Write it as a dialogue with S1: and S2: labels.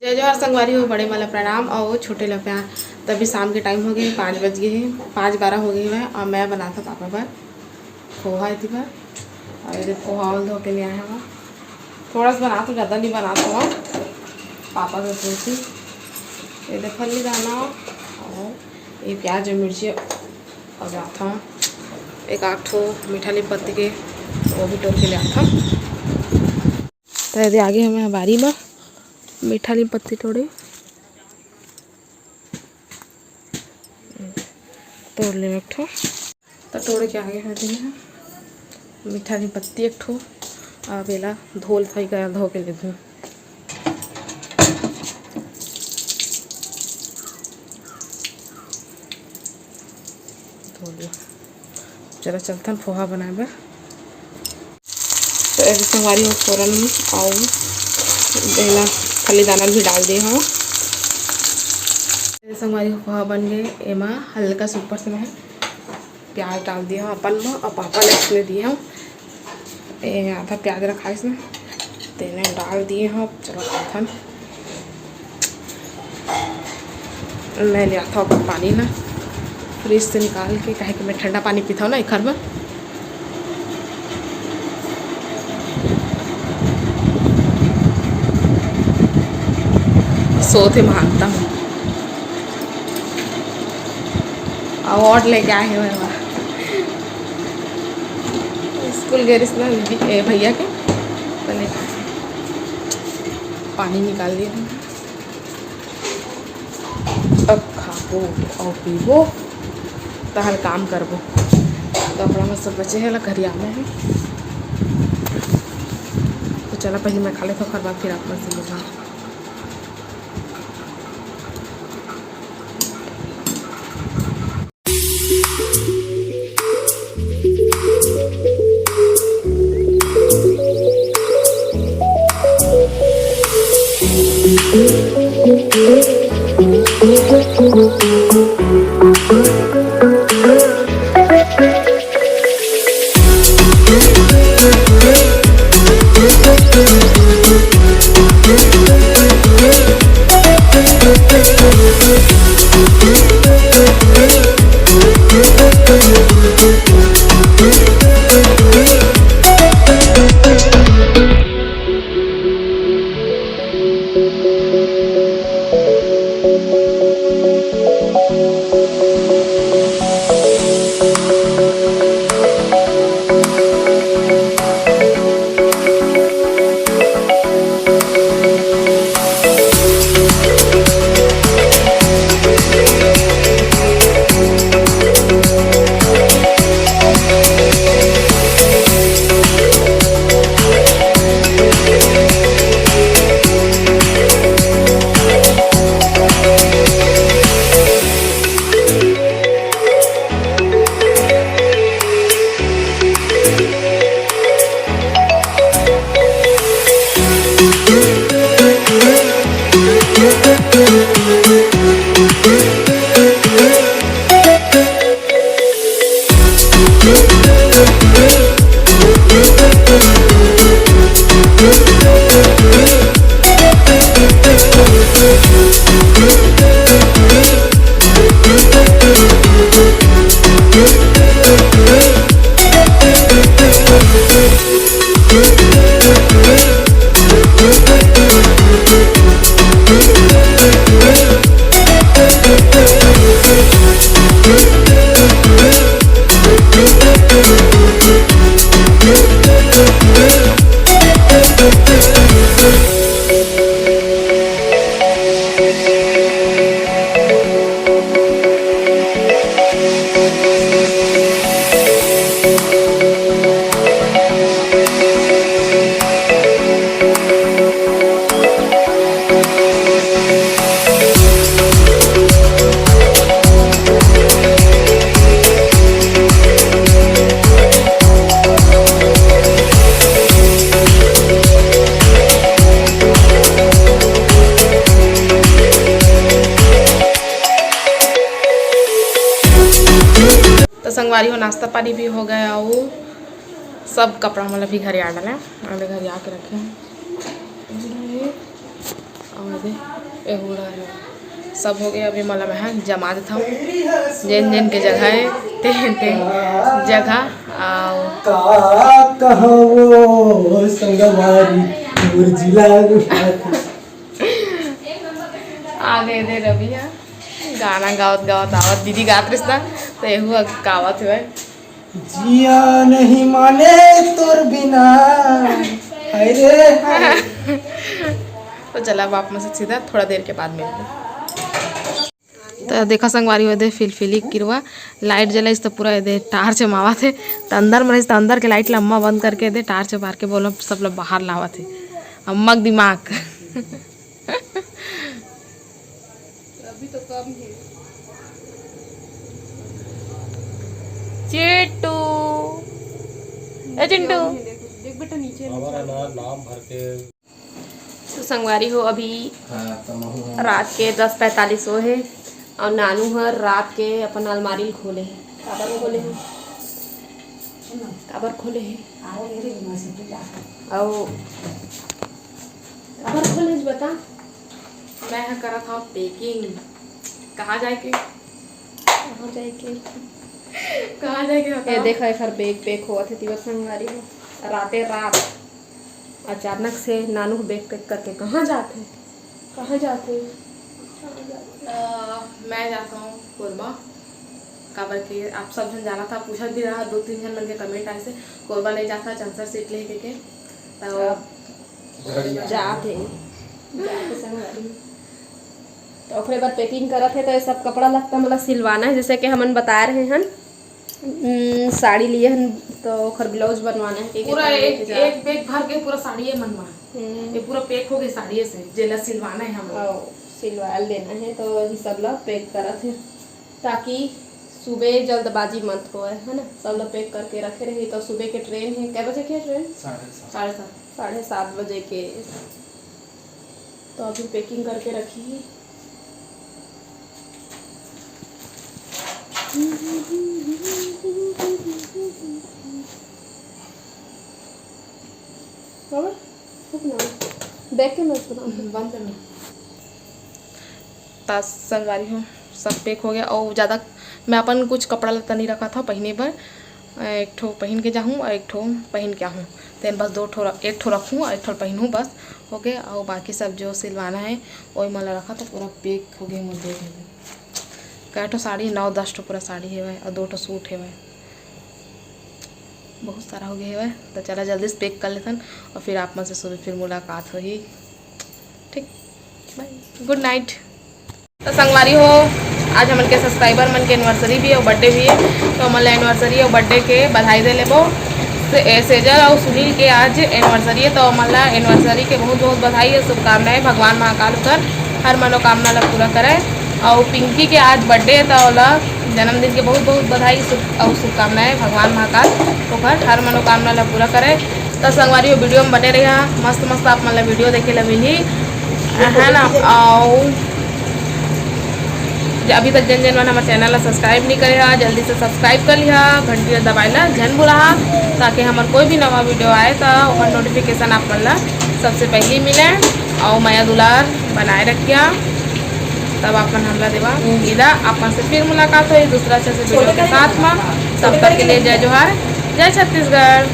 S1: जय जोहार संगवारी हो, बड़े वाला प्रणाम और छोटे ला प्यार। तभी शाम के टाइम हो गए 5 बज गए हैं, 5:12 हो गई है। और मैं बना था पापा पर पोहा थी पर, और ये पोहा धो के ले आए हैं। थोड़ा सा बना तो ज़्यादा नहीं बना था पापा से पूछी। ये फली दाना और ये प्याज और मिर्ची और था एक 8 मीठा ली पत्ती के, वो भी तोड़ के ले आता। तो यदि आगे हमें बारी में मीठा ली पत्ती तोड़ी तोड़ ले एक ठो, तो तोड़ के आगे होती है मीठा ली पत्ती एक ठो। और बेला धोल सही गया, धो के ले दूँ। चलो चलता पोहा बनाए बर। तो ऐसे संगवारी हो फोरन और बेला फली दाना भी डाल दिए हो। संगवारी को पोहा बन गए। एमा हल्का से ऊपर से मैं प्याज डाल दिया हूँ अपन में, और पापा ने इसमें दिए हूँ। आधा प्याज रखा है इसमें, तेने डाल दिए हूँ। चलो खाथन मैं लिया था पानी ना फ्रिज से निकाल के, कहे कि मैं ठंडा पानी पीता हूँ ना एक घर में। सोते मानता हूँ अवार्ड लेके आए हुए वहाँ स्कूल गए ना भैया के, तो लेके पानी निकाल दिया। अब खाबो और पीबो तहल काम करबो। कपड़ा में सब बचे हैं, घरिया में है। तो चला पहले मैं खा लेता हूँ, फिर बाद फिर आप मत से संगवारी हो नाश्ता पानी भी हो गया। वो सब कपड़ा मतलब भी घर आ डाले, अभी घर आके रखे हैं। और सब हो गया। अभी मतलब है जमा देता हूँ जैन जैन के जगह है तेन तेन जगह आ गए थे रबिया गाना गावत गावत आवत दीदी गात रिश्ता तो यहू गावत हुआ
S2: जिया नहीं माने तोर बिना अरे
S1: तो चला बाप में से सीधा थोड़ा देर के बाद मिलते। तो देखा संगवारी हो दे फिलफिली किरवा लाइट जला तो पूरा दे टार से मावा थे तो अंदर में तो अंदर के लाइट अम्मा बंद करके दे टार से बाहर के बोलो सब लोग बाहर लावा थे अम्मा का दिमाग अभी तो कम है। चिट्टू ए चिंटू देख बेटा नीचे नाम भर के। तो संगवारी हो अभी रात के 10:45 हो है और नानू हर रात के अपन अलमारी खोले है काबर खोले है काबर खोले है और काबर खोले बता। मैं करा था पैकिंग कहाँ जाए के कहाँ जाके ये देखा एक हर बैग पैक हुआ थे तिवर संगवारी हो राते रात अचानक से नानू बैग पैक करके कहाँ जाते मैं जाता हूँ कोरबा काबर के आप सब जन जाना था पूछा भी रहा 2-3 जन मन के कमेंट आए से कोरबा नहीं जाता चंसर सीट ले के तो जाते संगवारी तो ओकरे बाद पैकिंग करत है तो ये सब कपड़ा लगता मतलब सिलवाना है जैसे कि हमन बता रहे हैं साड़ी लिए हन तो ओकर ब्लाउज बनवाना है पूरा एक बैग भर के पूरा साड़ी बनवा ये पूरा पैक हो गई साड़ी से जेला सिलवाना है हम सिलवा लेना है तो ये सब लोग पैक करत है ताकि सुबह जल्दबाजी मत हो है ना सब लोग पैक करके रखे रही तो सुबह के ट्रेन है कै बजे के ट्रेन 7:30 बजे के तो अभी पैकिंग करके रखी देख के बंद करना तास संगवारी हो सब पैक हो गया और ज़्यादा मैं अपन कुछ कपड़ा लत्ता नहीं रखा था पहने पर एक ठो पहन के जाऊँ और एक ठो पहन के आऊँ तो बस एक ठो रखूँ और एक ठो पहनूँ बस हो गया और बाकी सब जो सिलवाना है वही मला रखा था पूरा पैक हो गया मुझे कै ठो साड़ी 9-10 ठो पूरा साड़ी है वह और 2 ठो सूट है वह बहुत सारा हो गया है वह तो चला जल्दी से पैक कर लेते और फिर आप मन से सुबह फिर मुलाकात होगी ठीक बाय गुड नाइट। तो संगवारी हो आज हमन के सब्सक्राइबर मन के एनिवर्सरी भी है और बर्थडे भी है तो हमन एनिवर्सरी और बर्थडे के बधाई दे लेबो सेजल और सुनील के आज एनिवर्सरी है तो हमन एनिवर्सरी के बहुत बहुत बधाई और शुभकामनाएं भगवान महाकाल कर हर मनोकामना ला पूरा करे और पिंकी के आज बर्थडे है तो जन्मदिन के बहुत बहुत बधाई और शुभकामनाएं भगवान महाकाल होकर हर मनोकामना ला पूरा करे। तो संगवारी वीडियो में बने रहा मस्त मस्त आप मतलब वीडियो देखे ला मिली है ना और अभी तक जन जन हमारे चैनल ला सब्सक्राइब नहीं करे जल्दी से सब्सक्राइब कर लिया घंटी दबाइला जन बुला ताकि हमारे कोई भी नवा वीडियो आए तो वह नोटिफिकेशन आप मन ला सबसे पहले मिले और माया दुलार बनाए रखिया तब अपन हमला देवा इला अपन से फिर मुलाकात हुई दूसरा अच्छे से वीडियो के साथ में तब तक के लिए जय जोहार जय छत्तीसगढ़।